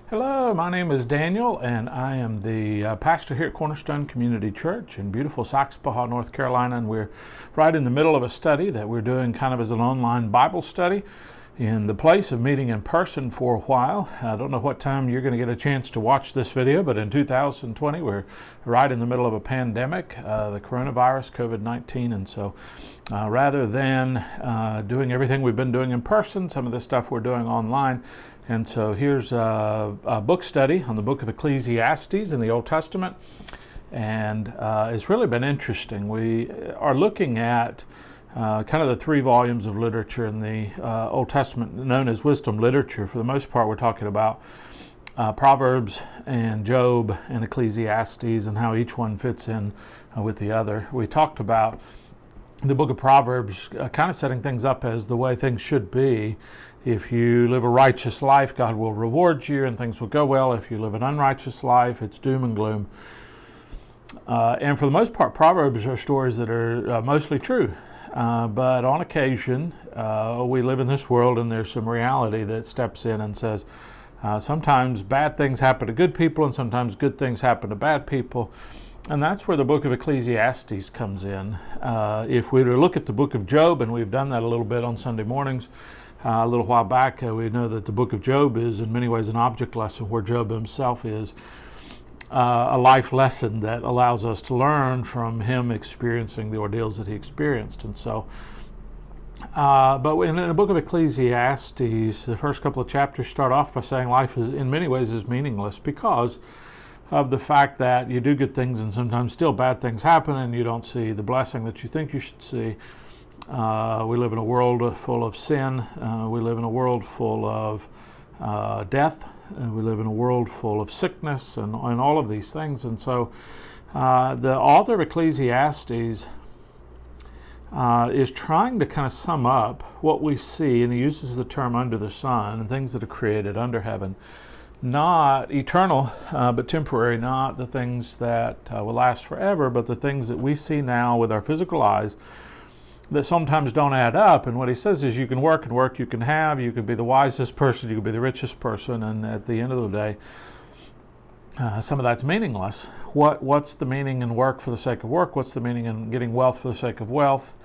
Hello, my name is Daniel, and I am the pastor here at Cornerstone Community Church in beautiful Saxpahaw, North Carolina, and we're right in the middle of a study that we're doing kind of as an online Bible study in the place of meeting in person for a while. I don't know what time you're going to get a chance to watch this video, but in 2020, we're right in the middle of a pandemic, the coronavirus, COVID-19, and so rather than doing everything we've been doing in person, some of the stuff we're doing online. And so here's a book study on the book of Ecclesiastes in the Old Testament. And it's really been interesting. We are looking at kind of the three volumes of literature in the Old Testament known as wisdom literature. For the most part, we're talking about Proverbs and Job and Ecclesiastes and how each one fits in with the other. We talked about the book of Proverbs kind of setting things up as the way things should be. If you live a righteous life, God will reward you and things will go well. If you live an unrighteous life, it's doom and gloom. And for the most part, Proverbs are stories that are mostly true. But on occasion, we live in this world and there's some reality that steps in and says, sometimes bad things happen to good people and sometimes good things happen to bad people. And that's where the book of Ecclesiastes comes in. If we were to look at the book of Job, and we've done that a little bit on Sunday mornings, a little while back, we know that the book of Job is in many ways an object lesson where Job himself is a life lesson that allows us to learn from him experiencing the ordeals that he experienced. And so, but in the book of Ecclesiastes, the first couple of chapters start off by saying life is in many ways is meaningless because of the fact that you do good things and sometimes still bad things happen and you don't see the blessing that you think you should see. We live in a world full of sin. We live in a world full of death. We live in a world full of sickness and all of these things. And so the author of Ecclesiastes is trying to kind of sum up what we see, and he uses the term under the sun and things that are created under heaven. Not eternal, but temporary, not the things that will last forever, but the things that we see now with our physical eyes that sometimes don't add up. And what he says is you can work and work you can have, you could be the wisest person, you could be the richest person, and at the end of the day, some of that's meaningless. What's the meaning in work for the sake of work? What's the meaning in getting wealth for the sake of wealth?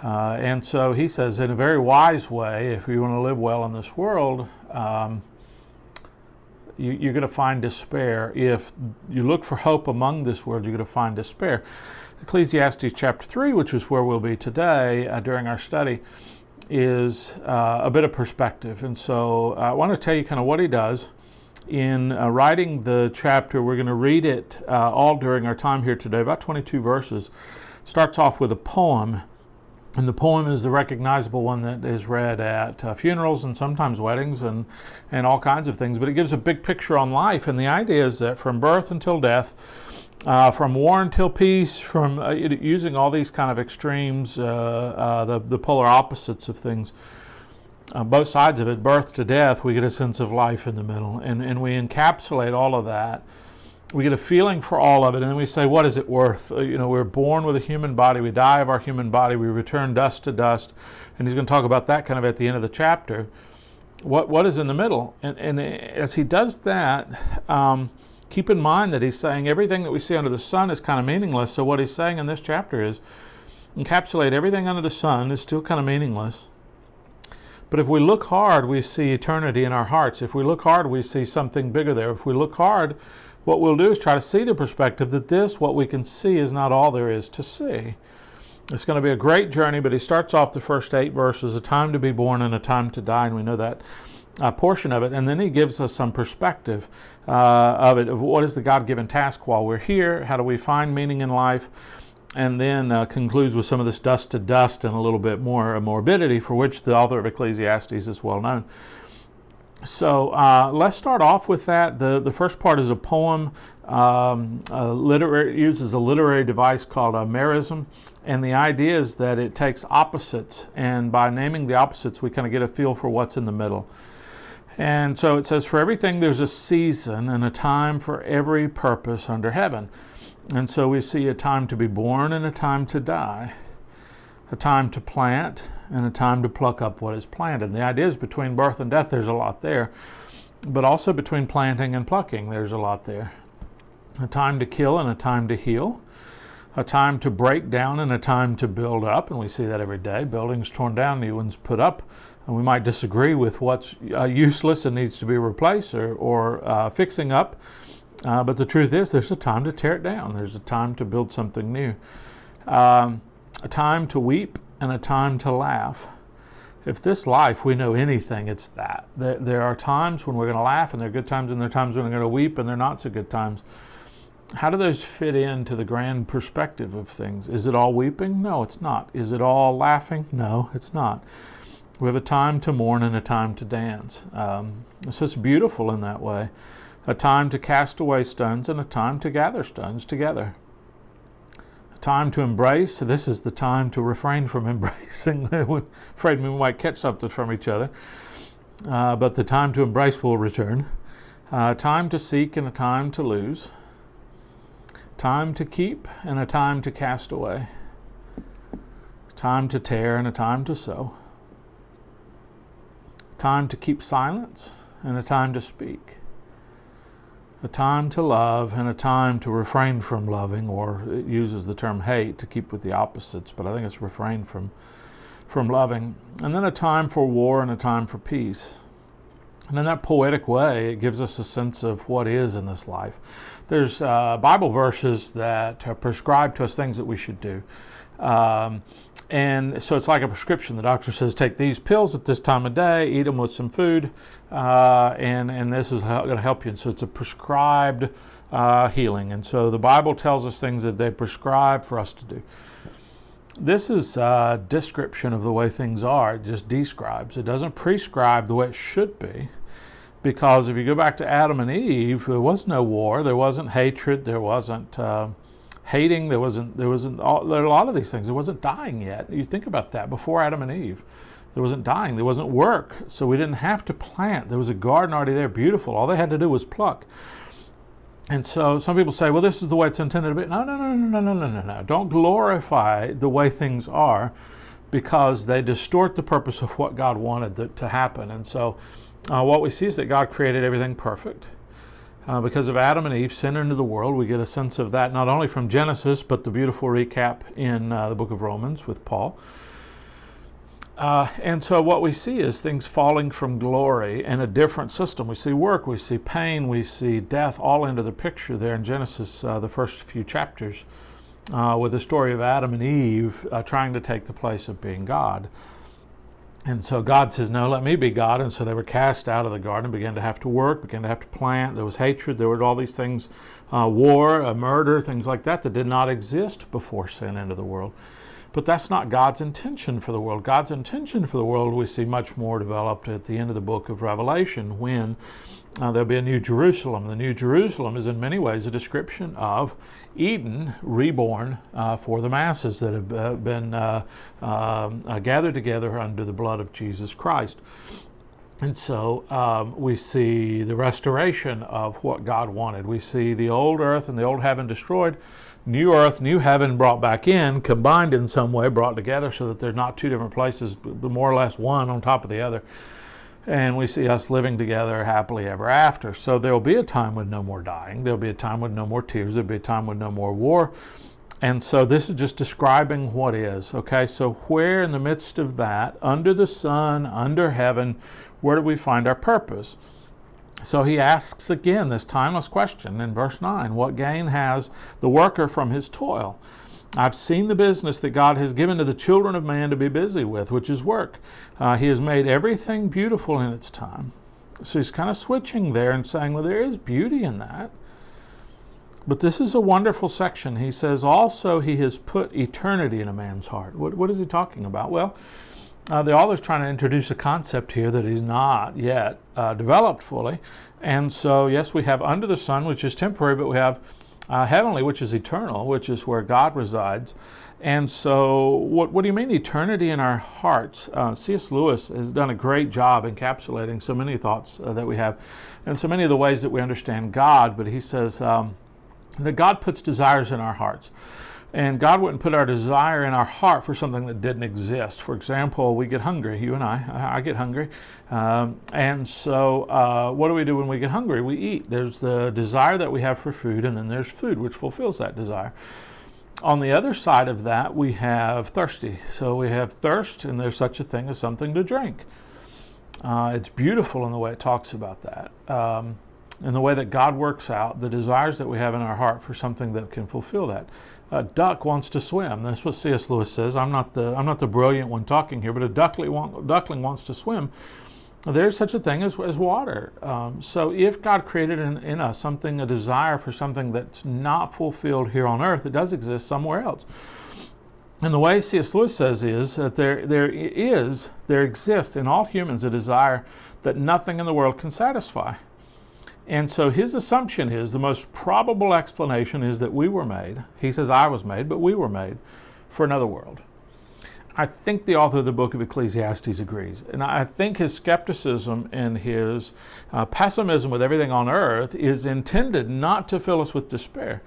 And so he says in a very wise way, if you want to live well in this world, you're going to find despair. If you look for hope among this world, you're going to find despair. Ecclesiastes chapter 3, which is where we'll be today during our study, is a bit of perspective. And so I want to tell you kind of what he does. In writing the chapter, we're going to read it all during our time here today, about 22 verses. Starts off with a poem. And the poem is the recognizable one that is read at funerals and sometimes weddings and all kinds of things. But it gives a big picture on life. And the idea is that from birth until death, from war until peace, from using all these kind of extremes, the polar opposites of things, both sides of it, birth to death, we get a sense of life in the middle. And we encapsulate all of that. We get a feeling for all of it, and then we say, what is it worth? We're born with a human body, we die of our human body, we return dust to dust, and he's going to talk about that kind of at the end of the chapter. What is in the middle? And as he does that, keep in mind that he's saying everything that we see under the sun is kind of meaningless, so what he's saying in this chapter is, encapsulate everything under the sun is still kind of meaningless. But if we look hard, we see eternity in our hearts. If we look hard, we see something bigger there. If we look hard, what we'll do is try to see the perspective that this, what we can see, is not all there is to see. It's going to be a great journey, but he starts off the first 8 verses, a time to be born and a time to die, and we know that portion of it. And then he gives us some perspective of it, of what is the God-given task while we're here, how do we find meaning in life, and then concludes with some of this dust to dust and a little bit more morbidity, for which the author of Ecclesiastes is well known. So let's start off with that. The first part is a poem. It uses a literary device called a merism, and the idea is that it takes opposites, and by naming the opposites, we kind of get a feel for what's in the middle. And so it says, for everything there's a season and a time for every purpose under heaven. And so we see a time to be born and a time to die, a time to plant and a time to pluck up what is planted. And the idea is between birth and death, there's a lot there. but also between planting and plucking. There's a lot there. A time to kill and a time to heal. A time to break down and a time to build up, and we see that every day. Buildings torn down, new ones put up, and we might disagree with what's useless and needs to be replaced or fixing up, but the truth is there's a time to tear it down. There's a time to build something new. A time to weep and a time to laugh. If this life we know anything, it's that. There are times when we're going to laugh, and there are good times, and there are times when we're going to weep, and they're not so good times. How do those fit into the grand perspective of things? Is it all weeping? No, it's not. Is it all laughing? No, it's not. We have a time to mourn and a time to dance. So it's beautiful in that way. A time to cast away stones and a time to gather stones together. A time to embrace. This is the time to refrain from embracing. We're afraid we might catch something from each other. But the time to embrace will return. A time to seek and a time to lose. Time to keep and a time to cast away. Time to tear and a time to sow. Time to keep silence and a time to speak. A time to love and a time to refrain from loving, or it uses the term hate to keep with the opposites, but I think it's refrain from loving. And then a time for war and a time for peace. And in that poetic way, it gives us a sense of what is in this life. There's Bible verses that prescribe to us things that we should do. And so it's like a prescription. The doctor says, take these pills at this time of day, eat them with some food, and this is going to help you. And so it's a prescribed healing. And so the Bible tells us things that they prescribe for us to do. This is a description of the way things are. It just describes. It doesn't prescribe the way it should be. Because if you go back to Adam and Eve, there was no war, there wasn't hatred, there wasn't hating, there wasn't there are a lot of these things. There wasn't dying yet. You think about that. Before Adam and Eve, there wasn't dying, there wasn't work, so we didn't have to plant. There was a garden already there, beautiful. All they had to do was pluck. And so some people say, well, this is the way it's intended to be. No. Don't glorify the way things are, because they distort the purpose of what God wanted to happen. And so what we see is that God created everything perfect. Because of Adam and Eve, sin into the world, we get a sense of that not only from Genesis, but the beautiful recap in the book of Romans with Paul. And so what we see is things falling from glory in a different system. We see work, we see pain, we see death, all into the picture there in Genesis, the first few chapters, with the story of Adam and Eve trying to take the place of being God. And so God says, no, let me be God. And so they were cast out of the garden, began to have to work, began to have to plant. There was hatred. There were all these things, war, murder, things like that did not exist before sin entered the world. But that's not God's intention for the world. God's intention for the world we see much more developed at the end of the book of Revelation, when there'll be a new Jerusalem. The new Jerusalem is in many ways a description of Eden reborn for the masses that have been gathered together under the blood of Jesus Christ. And so we see the restoration of what God wanted. We see the old earth and the old heaven destroyed, new earth, new heaven brought back in, combined in some way, brought together so that they're not two different places, but more or less one on top of the other. And we see us living together happily ever after. So there will be a time with no more dying. There will be a time with no more tears. There will be a time with no more war. And so this is just describing what is. Okay, so where in the midst of that, under the sun, under heaven, where do we find our purpose? So he asks again this timeless question in verse 9. What gain has the worker from his toil? I've seen the business that God has given to the children of man to be busy with, which is work. He has made everything beautiful in its time. So he's kind of switching there and saying, well, there is beauty in that. But this is a wonderful section. He says, also he has put eternity in a man's heart. What is he talking about? Well, the author's trying to introduce a concept here that is not yet developed fully. And so, yes, we have under the sun, which is temporary, but we have heavenly, which is eternal, which is where God resides. And so what do you mean eternity in our hearts? C.S. Lewis has done a great job encapsulating so many thoughts that we have and so many of the ways that we understand God. But he says that God puts desires in our hearts. And God wouldn't put our desire in our heart for something that didn't exist. For example, we get hungry, you and I get hungry. And so what do we do when we get hungry? We eat. There's the desire that we have for food, and then there's food, which fulfills that desire. On the other side of that, we have thirsty. So we have thirst, and there's such a thing as something to drink. It's beautiful in the way it talks about that. In the way that God works out the desires that we have in our heart for something that can fulfill that. A duck wants to swim. That's what C.S. Lewis says. I'm not the brilliant one talking here, but a duckling wants to swim. There's such a thing as water. So if God created in us a desire for something that's not fulfilled here on earth, it does exist somewhere else. And the way C.S. Lewis says is that there exists in all humans a desire that nothing in the world can satisfy. And so his assumption is, the most probable explanation is that we were made. He says I was made, but we were made for another world. I think the author of the book of Ecclesiastes agrees. And I think his skepticism and his pessimism with everything on earth is intended not to fill us with despair,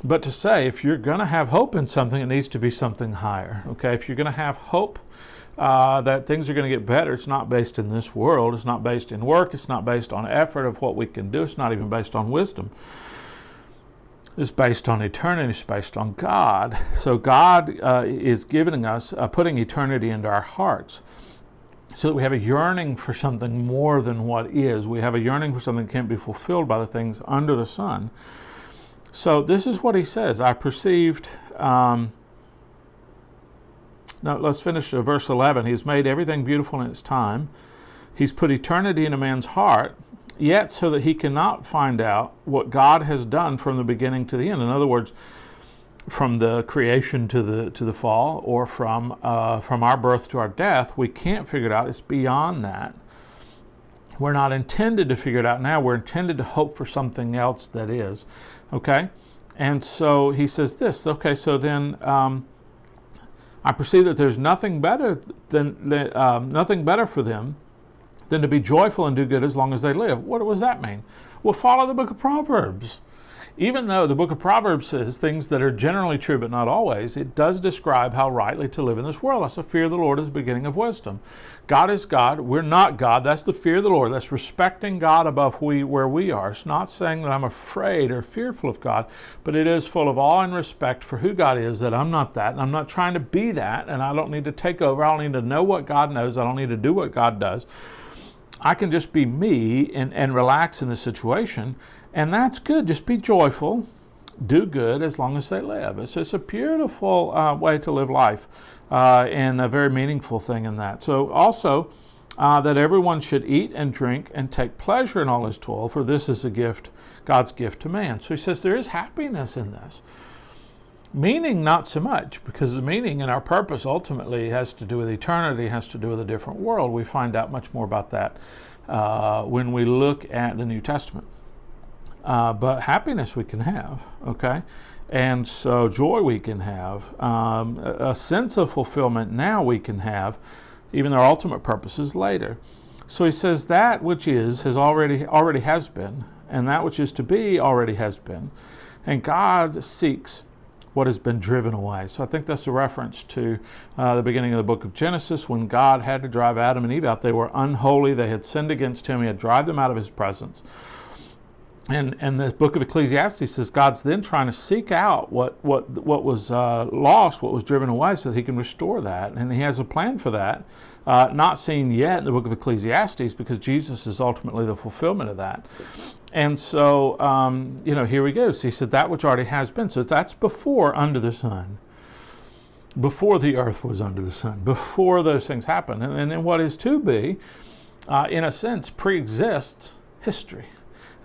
but to say, if you're going to have hope in something, it needs to be something higher. Okay, if you're going to have hope that things are going to get better, it's not based in this world. It's not based in work. It's not based on effort of what we can do. It's not even based on wisdom. It's based on eternity. It's based on God. So God is giving us, putting eternity into our hearts, so that we have a yearning for something more than what is. We have a yearning for something that can't be fulfilled by the things under the sun. So this is what he says. I perceived... Now, let's finish verse 11. He's made everything beautiful in its time. He's put eternity in a man's heart, yet so that he cannot find out what God has done from the beginning to the end. In other words, from the creation to the fall, or from our birth to our death, we can't figure it out. It's beyond that. We're not intended to figure it out now. We're intended to hope for something else that is. Okay? And so he says this. Okay, so then... I perceive that there's nothing better for them than to be joyful and do good as long as they live. What does that mean? Well, follow the book of Proverbs. Even though the book of Proverbs says things that are generally true but not always, it does describe how rightly to live in this world. That's the fear of the Lord is the beginning of wisdom. God is God. We're not God. That's the fear of the Lord. That's respecting God above where we are. It's not saying that I'm afraid or fearful of God, but it is full of awe and respect for who God is, that I'm not that, and I'm not trying to be that, and I don't need to take over. I don't need to know what God knows. I don't need to do what God does. I can just be me and relax in the situation. And that's good. Just be joyful, do good as long as they live. It's just a beautiful way to live life, and a very meaningful thing in that. So also that everyone should eat and drink and take pleasure in all his toil, for this is a gift, God's gift to man. So he says there is happiness in this. Meaning not so much, because the meaning and our purpose ultimately has to do with eternity, has to do with a different world. We find out much more about that when we look at the New Testament. But happiness we can have, okay? And so joy we can have. A sense of fulfillment now we can have, even our ultimate purposes later. So he says that which is has already has been, and that which is to be already has been. And God seeks what has been driven away. So I think that's a reference to the beginning of the book of Genesis, when God had to drive Adam and Eve out. They were unholy. They had sinned against him. He had to drive them out of his presence. And the book of Ecclesiastes says God's then trying to seek out what was lost, what was driven away, so that he can restore that. And he has a plan for that, not seen yet in the book of Ecclesiastes, because Jesus is ultimately the fulfillment of that. And so, here we go. So he said that which already has been. So that's before under the sun, before the earth was under the sun, before those things happened. And then what is to be, in a sense, pre-exists history.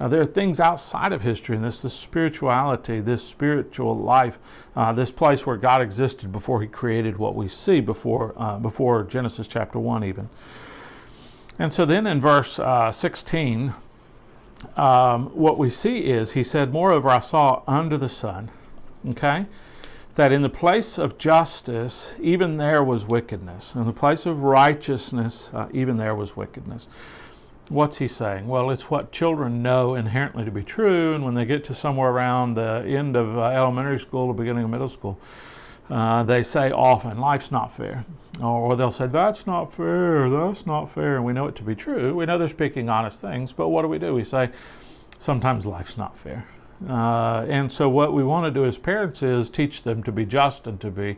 Now, there are things outside of history, and this spirituality, this spiritual life, this place where God existed before he created what we see, before Genesis chapter 1 even. And so then in verse 16, what we see is, he said, moreover, I saw under the sun, okay, that in the place of justice, even there was wickedness. In the place of righteousness, even there was wickedness. What's he saying? Well, it's what children know inherently to be true, and when they get to somewhere around the end of elementary school or beginning of middle school, they say often, life's not fair. Or they'll say, that's not fair, and we know it to be true. We know they're speaking honest things, but what do? We say, sometimes life's not fair. And so what we want to do as parents is teach them to be just and to be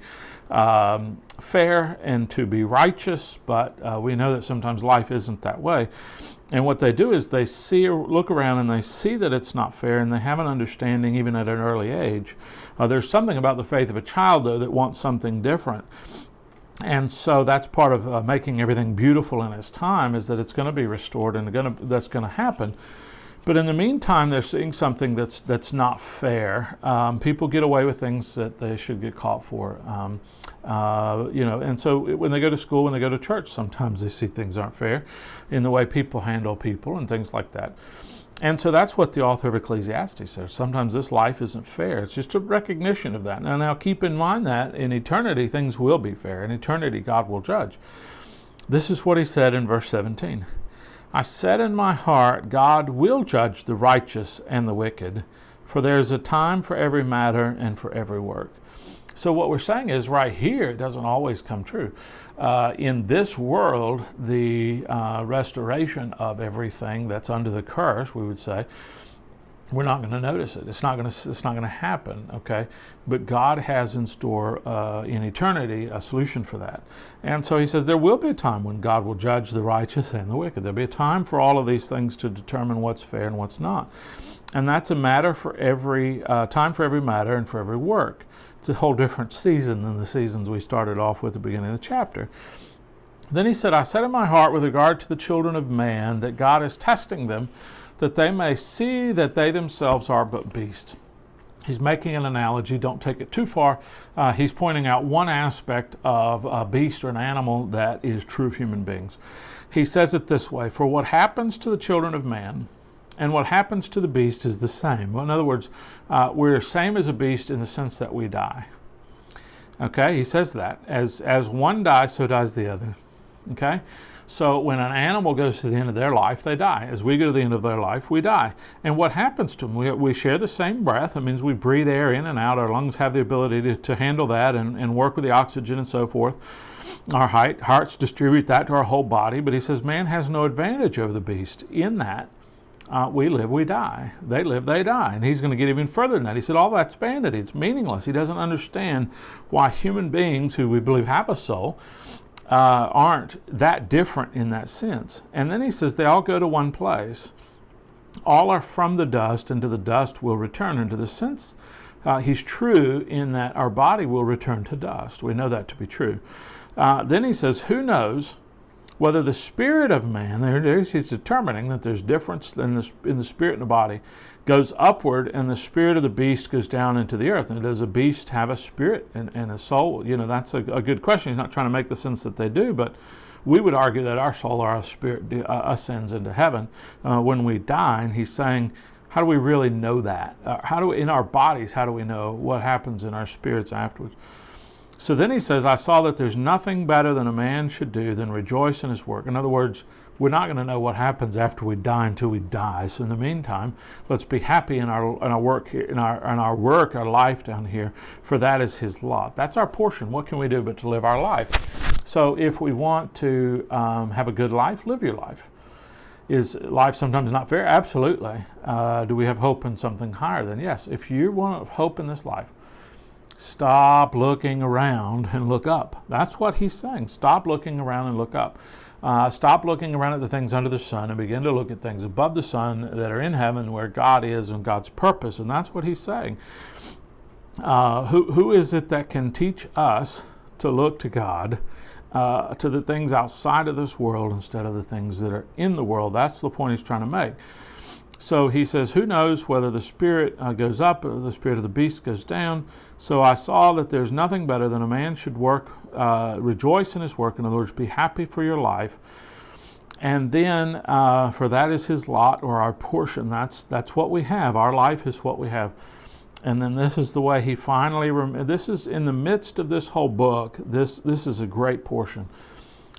fair and to be righteous, but we know that sometimes life isn't that way. And what they do is they look around and they see that it's not fair, and they have an understanding even at an early age. There's something about the faith of a child, though, that wants something different. And so that's part of making everything beautiful in its time, is that it's going to be restored and that's going to happen. But in the meantime, they're seeing something that's not fair. People get away with things that they should get caught for. And so when they go to school, when they go to church, sometimes they see things aren't fair in the way people handle people and things like that. And so that's what the author of Ecclesiastes says. Sometimes this life isn't fair. It's just a recognition of that. Now keep in mind that in eternity, things will be fair. In eternity, God will judge. This is what he said in verse 17. I said in my heart, God will judge the righteous and the wicked, for there is a time for every matter and for every work. So what we're saying is right here, it doesn't always come true. In this world, the restoration of everything that's under the curse, we would say, we're not going to notice it. It's not going to happen, okay? But God has in store in eternity a solution for that. And so he says there will be a time when God will judge the righteous and the wicked. There'll be a time for all of these things to determine what's fair and what's not. And that's a matter for every time for every matter and for every work. It's a whole different season than the seasons we started off with at the beginning of the chapter. Then he said, I said in my heart with regard to the children of man that God is testing them, that they may see that they themselves are but beasts. He's making an analogy. Don't take it too far. He's pointing out one aspect of a beast or an animal that is true of human beings. He says it this way, for what happens to the children of man and what happens to the beast is the same. Well, in other words, we're the same as a beast in the sense that we die. Okay, he says that. As one dies, so dies the other. Okay? So when an animal goes to the end of their life, they die. As we go to the end of their life, we die. And what happens to them? We share the same breath. That means we breathe air in and out. Our lungs have the ability to handle that and work with the oxygen and so forth. Our hearts distribute that to our whole body. But he says man has no advantage over the beast in that we live, we die. They live, they die. And he's going to get even further than that. He said all that's vanity. It's meaningless. He doesn't understand why human beings who we believe have a soul aren't that different in that sense. And then he says they all go to one place. All are from the dust, and to the dust will return. And to the sense, he's true in that our body will return to dust. We know that to be true. Then he says, who knows whether the spirit of man, he's determining that there's difference in the spirit and the body, goes upward, and the spirit of the beast goes down into the earth. And does a beast have a spirit and a soul? That's a good question. He's not trying to make the sense that they do, but we would argue that our soul or our spirit ascends into heaven when we die. And he's saying, how do we really know that? In our bodies, how do we know what happens in our spirits afterwards? So then he says, I saw that there's nothing better than a man should do than rejoice in his work. In other words, we're not going to know what happens after we die until we die. So in the meantime, let's be happy in our work here, in our work, our life down here, for that is his lot. That's our portion. What can we do but to live our life? So if we want to have a good life, live your life. Is life sometimes not fair? Absolutely. Do we have hope in something higher than? Yes. If you want hope in this life, stop looking around and look up. That's what he's saying. Stop looking around and look up. Stop looking around at the things under the sun and begin to look at things above the sun that are in heaven where God is and God's purpose. And that's what he's saying. Who is it that can teach us to look to God, to the things outside of this world instead of the things that are in the world? That's the point he's trying to make. So he says, who knows whether the spirit goes up or the spirit of the beast goes down? So I saw that there's nothing better than a man should work, rejoice in his work. In other words, be happy for your life. And then, for that is his lot or our portion. That's what we have. Our life is what we have. And then this is the way he finally, this is in the midst of this whole book, this is a great portion.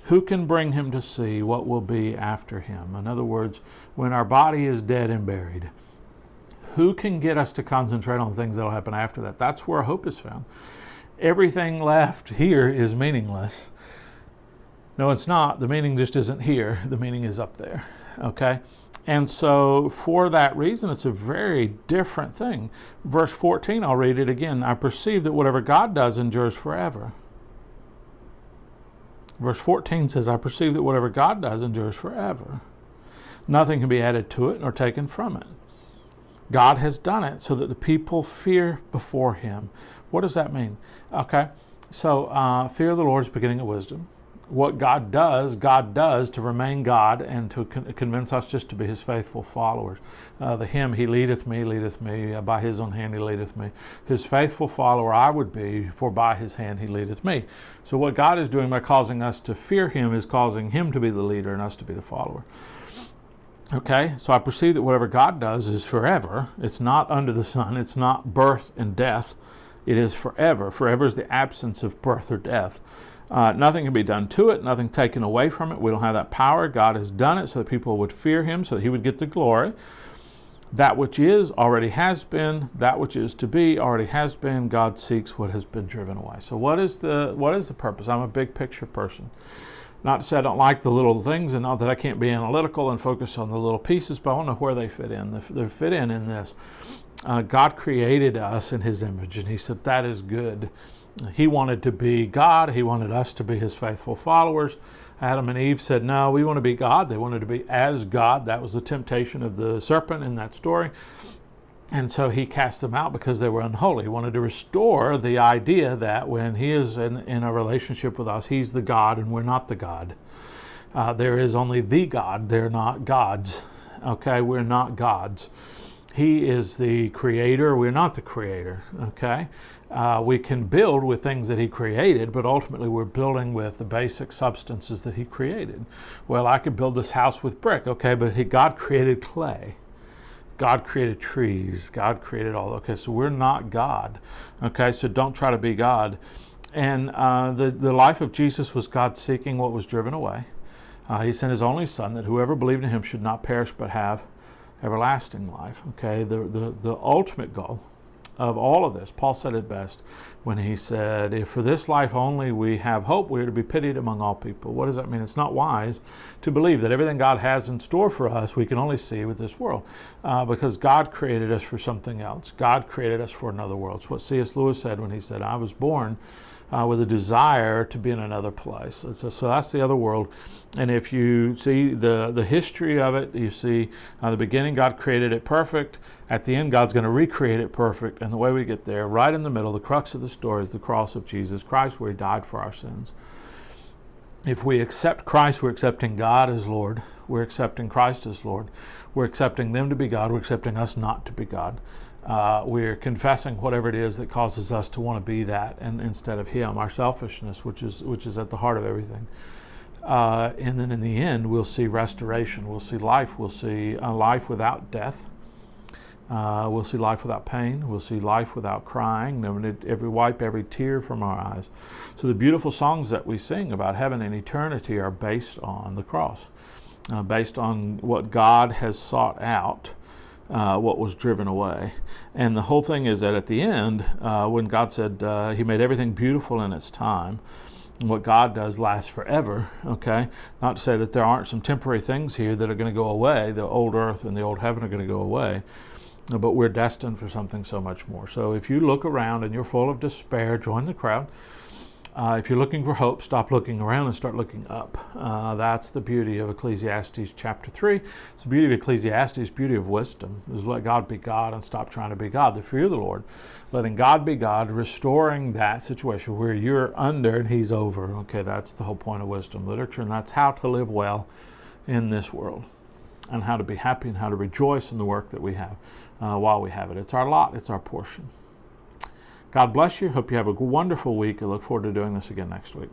Who can bring him to see what will be after him? In other words, when our body is dead and buried, who can get us to concentrate on the things that will happen after that? That's where hope is found. Everything left here is meaningless. No, it's not. The meaning just isn't here. The meaning is up there. Okay? And so for that reason, it's a very different thing. Verse 14, I'll read it again. I perceive that whatever God does endures forever. Verse 14 says, I perceive that whatever God does endures forever. Nothing can be added to it nor taken from it. God has done it so that the people fear before him. What does that mean? Okay, so fear of the Lord is the beginning of wisdom. What God does to remain God and to convince us just to be his faithful followers. The hymn, he leadeth me, by his own hand he leadeth me. His faithful follower I would be, for by his hand he leadeth me. So what God is doing by causing us to fear him is causing him to be the leader and us to be the follower. Okay, so I perceive that whatever God does is forever. It's not under the sun. It's not birth and death. It is forever. Forever is the absence of birth or death. Nothing can be done to it, nothing taken away from it. We don't have that power. God has done it so that people would fear him, so that he would get the glory. That which is already has been, that which is to be already has been. God seeks what has been driven away. So what is the purpose? I'm a big picture person. Not to say I don't like the little things and not that I can't be analytical and focus on the little pieces, but I want to know where they fit in. They fit in this. God created us in his image, and he said that is good. He wanted to be God. He wanted us to be his faithful followers. Adam and Eve said, no, we want to be God. They wanted to be as God. That was the temptation of the serpent in that story. And so he cast them out because they were unholy. He wanted to restore the idea that when he is in a relationship with us, he's the God and we're not the God. There is only the God. They're not gods. Okay, we're not gods. He is the creator. We're not the creator. Okay, we can build with things that he created, but ultimately we're building with the basic substances that he created. Well, I could build this house with brick. Okay, but God created clay. God created trees. God created all. Okay, so we're not God. Okay, so don't try to be God. And the life of Jesus was God seeking what was driven away. He sent his only son that whoever believed in him should not perish but have everlasting life. Okay, the ultimate goal of all of this, Paul said it best when he said, if for this life only we have hope, we are to be pitied among all people. What does that mean? It's not wise to believe that everything God has in store for us we can only see with this world, because God created us for something else. God created us for another world. It's what C.S. Lewis said when he said, I was born with a desire to be in another place. So that's the other world. And if you see the history of it, you see the beginning, God created it perfect. At the end, God's going to recreate it perfect. And the way we get there, right in the middle, the crux of the story is the cross of Jesus Christ, where he died for our sins. If we accept Christ, we're accepting God as Lord. We're accepting Christ as Lord. We're accepting them to be God. We're accepting us not to be God. We're confessing whatever it is that causes us to want to be that, and instead of him, our selfishness, which is at the heart of everything. And then in the end, we'll see restoration. We'll see life. We'll see a life without death. We'll see life without pain. We'll see life without crying. Wipe every tear from our eyes. So the beautiful songs that we sing about heaven and eternity are based on the cross, based on what God has sought out. What was driven away. And the whole thing is that at the end, when God said he made everything beautiful in its time, what God does lasts forever, okay? Not to say that there aren't some temporary things here that are going to go away. The old earth and the old heaven are going to go away, but we're destined for something so much more. So if you look around and you're full of despair, join the crowd. If you're looking for hope, stop looking around and start looking up. That's the beauty of Ecclesiastes chapter 3. It's the beauty of Ecclesiastes, beauty of wisdom, is let God be God and stop trying to be God. The fear of the Lord, letting God be God, restoring that situation where you're under and he's over. Okay, that's the whole point of wisdom literature, and that's how to live well in this world, and how to be happy and how to rejoice in the work that we have while we have it. It's our lot, it's our portion. God bless you. Hope you have a wonderful week. I look forward to doing this again next week.